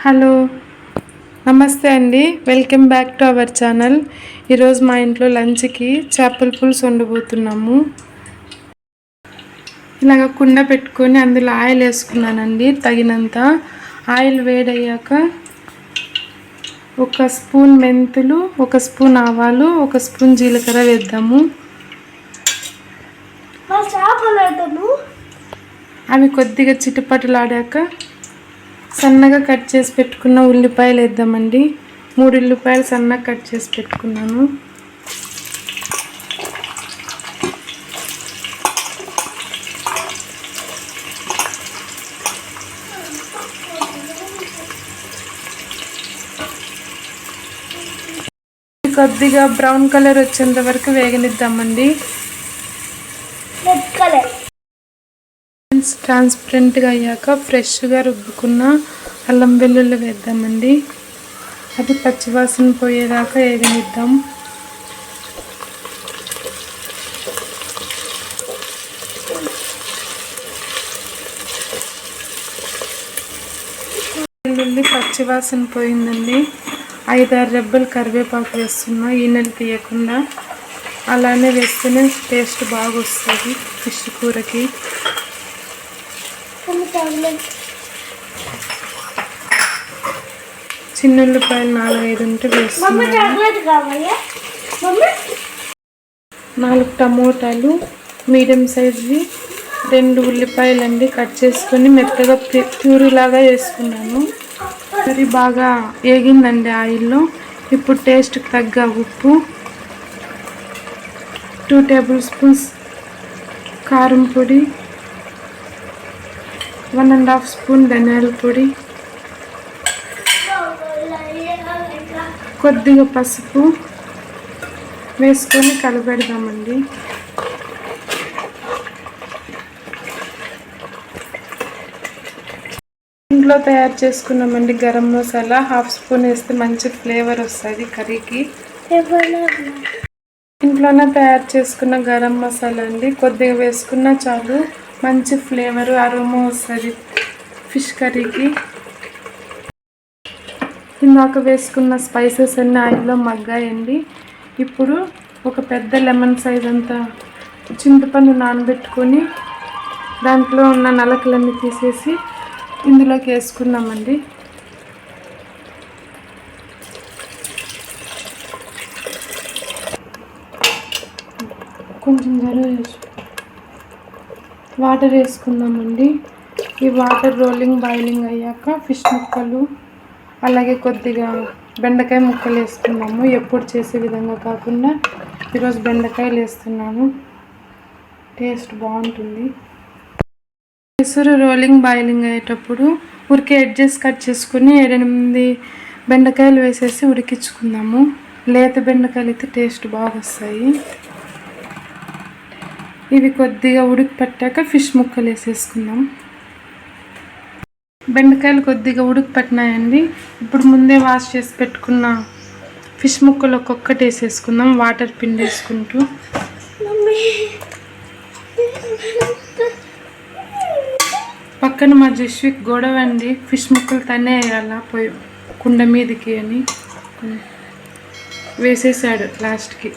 Hello నమస్తే అండి, welcome back to our channel. ఈరోజు మా ఇంట్లో లంచ్కి చేపల పులుసు వండబోతున్నాము. ఇలాగ కుండ పెట్టుకొని అందులో ఆయిల్ వేసుకున్నానండి. తగినంత ఆయిల్ వేడయ్యాక 1 స్పూన్ మెంతులు, 1 స్పూన్ ఆవాలు, 1 స్పూన్ జీలకర్ర వేద్దాము. అవి కొద్దిగా చిటపటలాడాక సన్నగా కట్ చేసి పెట్టుకున్న ఉల్లిపాయలు వేద్దామండి. 3 ఉల్లిపాయలు సన్నగా కట్ చేసి పెట్టుకున్నాను. కొద్దిగా బ్రౌన్ కలర్ వచ్చేంత వరకు వేగనిద్దామండి. ట్రాన్స్పరెంట్గా అయ్యాక ఫ్రెష్గా రుబ్బుకున్న అల్లం వెల్లుల్లి వేద్దామండి. అది పచ్చివాసన పోయేదాకా వేగనిద్దాం. వెల్లుల్లి పచ్చివాసన పోయిందండి. 5-6 రెబ్బలు కరివేపాకు వేస్తున్నా, ఈనెలు తీయకుండా. అలానే వేస్తేనే టేస్ట్ బాగా వస్తుంది ఫిష్ కూరకి. చిన్న ఉల్లిపాయలు 4-5 ఉంటే వేస్తున్నాను. 4 టమోటాలు మీడియం సైజువి, 2 ఉల్లిపాయలు అండి కట్ చేసుకొని మెత్తగా ప్యూరీ లాగా వేసుకున్నాను. కర్రీ బాగా వేగిందండి ఆయిల్లో. ఇప్పుడు టేస్ట్కి తగ్గ ఉప్పు, 2 టేబుల్ స్పూన్స్ కారం పొడి, 1.5 స్పూన్ ధనియాల పొడి, కొద్దిగా పసుపు వేసుకొని కలపెడదామండి. ఇంట్లో తయారు చేసుకున్నామండి గరం మసాలా. 1/2 స్పూన్ వేస్తే మంచి ఫ్లేవర్ వస్తుంది కర్రీకి. ఇంట్లోనే తయారు చేసుకున్న గరం మసాలా అండి. కొద్దిగా వేసుకున్నా చాలు, మంచి ఫ్లేవర్ అరోమా వస్తుంది ఫిష్ కర్రీకి. ఇందాక వేసుకున్న స్పైసెస్ అన్నీ ఆయిల్లో మగ్గాయండి. ఇప్పుడు ఒక పెద్ద లెమన్ సైజ్ అంతా చింతపండు నానబెట్టుకొని దాంట్లో ఉన్న నలకలన్నీ తీసేసి ఇందులోకి వేసుకున్నామండి. కొంచెం వాటర్ వేసుకుందామండి. ఈ వాటర్ బాయిలింగ్ అయ్యాక ఫిష్ ముక్కలు, అలాగే కొద్దిగా బెండకాయ ముక్కలు వేసుకున్నాము. ఎప్పుడు చేసే విధంగా కాకుండా ఈరోజు బెండకాయలు వేస్తున్నాను, టేస్ట్ బాగుంటుంది. ఎసురు బాయిలింగ్ అయ్యేటప్పుడు ఉరికే ఎడ్జెస్ కట్ చేసుకుని 7-8 బెండకాయలు వేసేసి ఉడికించుకుందాము. లేత బెండకాయలు అయితే టేస్ట్ బాగా వస్తాయి. ఇవి కొద్దిగా ఉడికి పట్టాక ఫిష్ ముక్కలు వేసేసుకుందాం. బెండకాయలు కొద్దిగా ఉడికి పట్టినాయండి. ఇప్పుడు ముందే వాష్ చేసి పెట్టుకున్న ఫిష్ ముక్కలు ఒక్కొక్కటి వేసేసుకుందాం, వాటర్ పిండేసుకుంటూ. పక్కన మా జస్విక్ గొడవ అండి, ఫిష్ ముక్కలు తనే వేయాలా పోయి కుండ మీదకి అని వేసేసాడు లాస్ట్కి.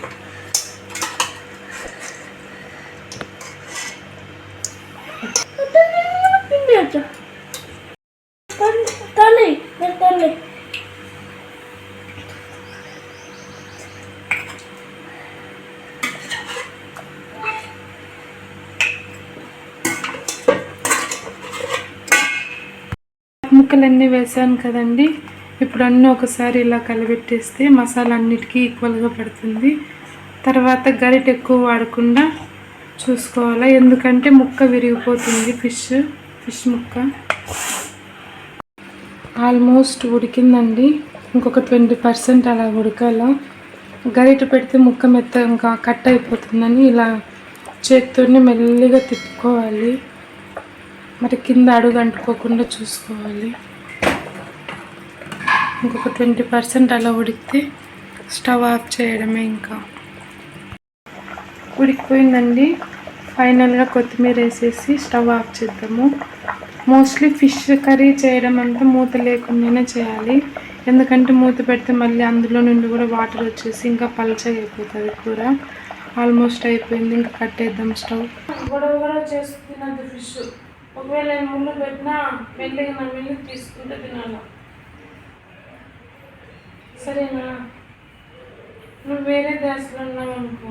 ముక్కలన్నీ వేసాను కదండి. ఇప్పుడు అన్నీ ఒకసారి ఇలా కలిపెట్టేస్తే మసాలా అన్నిటికీ ఈక్వల్గా పడుతుంది. తర్వాత గరిటె ఎక్కువ వాడకుండా చూసుకోవాలా, ఎందుకంటే ముక్క విరిగిపోతుంది ఫిష్ ముక్క. ఆల్మోస్ట్ ఉడికిందండి, ఇంకొక 20% అలా ఉడకాల. గరిటె పెడితే ముక్క మెత్తగా కట్ అయిపోతుందని ఇలా చేత్తోనే మెల్లిగా తిప్పుకోవాలి. మరి కింద అడుగు అంటుకోకుండా చూసుకోవాలి. ఇంకొక 20% అలా ఉడికితే స్టవ్ ఆఫ్ చేయడమే. ఇంకా ఉడికిపోయిందండి. ఫైనల్గా కొత్తిమీర వేసేసి స్టవ్ ఆఫ్ చేద్దాము. మోస్ట్లీ ఫిష్ కర్రీ చేయడం అంటే మూత లేకుండానే చేయాలి. ఎందుకంటే మూత పెడితే మళ్ళీ అందులో నుండి కూడా వాటర్ వచ్చేసి ఇంకా పలచగా అయిపోతుంది కూర. ఆల్మోస్ట్ అయిపోయింది, ఇంకా కట్టేద్దాం స్టవ్. గొడవ చేసుకున్నది ఫిష్. ఒకవేళ నేను ముళ్ళు పెట్టినా మెల్లిగా నా మెల్లి తీసుకుంటే తినాలి. సరేనా? నువ్వు వేరే దేశంలో ఉన్నావు అనుకో,